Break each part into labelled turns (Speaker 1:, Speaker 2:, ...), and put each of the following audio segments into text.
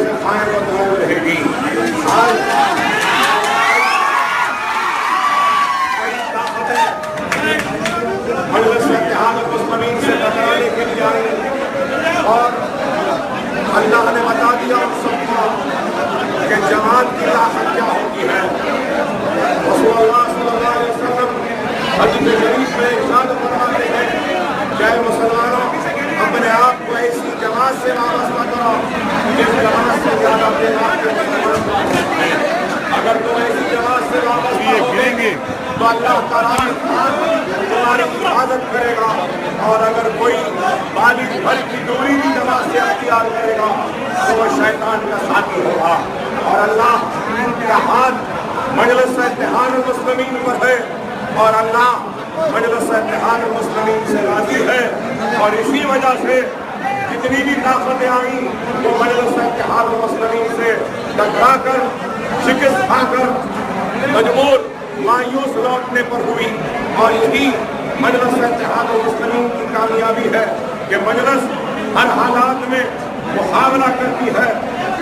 Speaker 1: سے قائم و دائم رہے گی. آج کئی طاقتیں مجلس اتحاد المسلمین سے ٹکرانے کے لیے آئی اور اللہ نے بتا دیا ہم سب کو کہ جماعت کی طاقت کیا ہوتی ہے. رسول اللہ صلی اللہ علیہ وسلم حدیث شریف میں ارشاد فرماتے ہیں کہ اے مسلمانوں اپنے آپ کو ایسی جماعت سے وابستہ کرو جس جماعت سے زیادہ اپنے آپ کے مسلمان ہیں. اگر تم ایسی جماعت سے وابستہ ہوگے تو اللہ تعالیٰ تمہاری حفاظت کرے گا, اور اگر کوئی بالغ بھر کی دوری کی جماعت سے اختیار کرے گا تو وہ شیطان کا ساتھی ہوگا. اور اللہ کا ہاتھ مجلس اتحاد المسلمین پر ہے اور اللہ مجلس اتحاد المسلمین سے راضی ہے, اور اسی وجہ سے جتنی بھی طاقتیں آئیں وہ مجلس اتحاد المسلمین سے ٹکرا کر شکست کھا کر مجبور مایوس لوٹنے پر ہوئی. اور یہی مجلس اتحاد المسلمین کی کامیابی ہے کہ مجلس ہر حالات میں مقابلہ کرتی ہے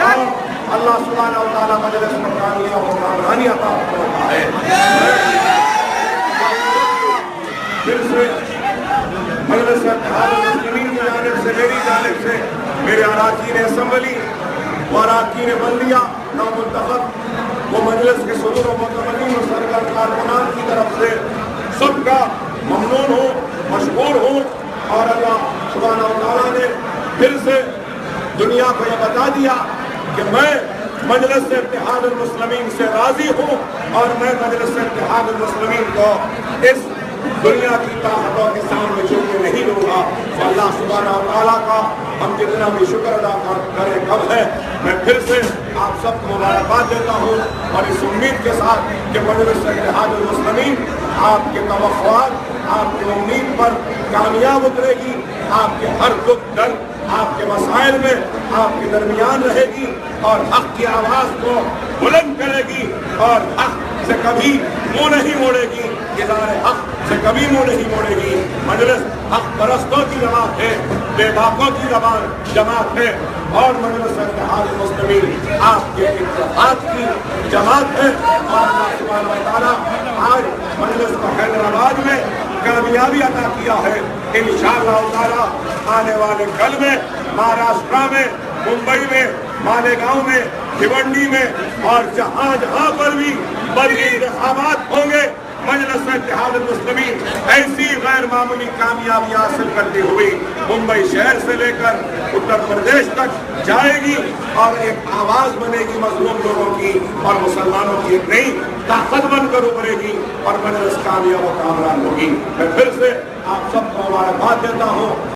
Speaker 1: اور اللہ سبحانہ و تعالیٰ مجلس کو کامیاب و کامرانی عطا فرماتا ہے. پھر سے مجلس اتحاد المسلمین کی جانب سے, میری جانب سے, میرے اراکین اسمبلی و اراکین بلدیہ نامنتخب و مجلس کے صدور و متمدین و سرکار کارکنان کی طرف سے سب کا ممنون ہوں, مشکور ہوں. اور اللہ سبحانہ و تعالیٰ نے پھر سے دنیا کو یہ بتا دیا کہ میں مجلس اتحاد المسلمین سے راضی ہوں اور میں مجلس اتحاد المسلمین کو اس دنیا کی طاقتوں کے سامنے جھکنے نہیں دوں گا. اللہ سبحانہ و تعالیٰ کا ہم جتنا بھی شکر ادا کریں کم ہے. میں پھر سے آپ سب کو مبارکباد دیتا ہوں اور اس امید کے ساتھ کہ مجلس اتحاد المسلمین آپ کے توقعات, آپ کی امید پر کامیاب اترے گی. آپ کے ہر دکھ درد آپ کے مسائل میں آپ کے درمیان رہے گی اور حق کی آواز کو بلند کرے گی اور حق سے کبھی منہ نہیں موڑے گی, اظہار حق سے کبھی منہ نہیں موڑے گی. مجلس حق پرستوں کی جماعت ہے, بے باکوں کی جماعت ہے, اور مجلس اتحاد المسلمین آپ کے اتحاد کی جماعت ہے. اور اللہ سبحانہ و تعالیٰ آج مجلس کو حیدرآباد میں کامیابی عطا کیا ہے. انشاءاللہ تعالیٰ آنے والے کل میں مہاراشٹرا میں, ممبئی میں, مالیگاؤں میں, بھیونڈی میں اور جہاں جہاں پر بھی بڑی انتخابات ہوں گے مجلس اتحاد المسلمین ایسی غیر معمولی کامیابی حاصل کرتی ہوئی ممبئی شہر سے لے کر اتر پردیش تک جائے گی اور ایک آواز بنے گی مظلوم لوگوں کی اور مسلمانوں کی ایک نئی طاقت بن کر ابھرے گی اور مجلس کامیاب و کامران ہوگی. میں پھر سے آپ سب کو مبارکباد دیتا ہوں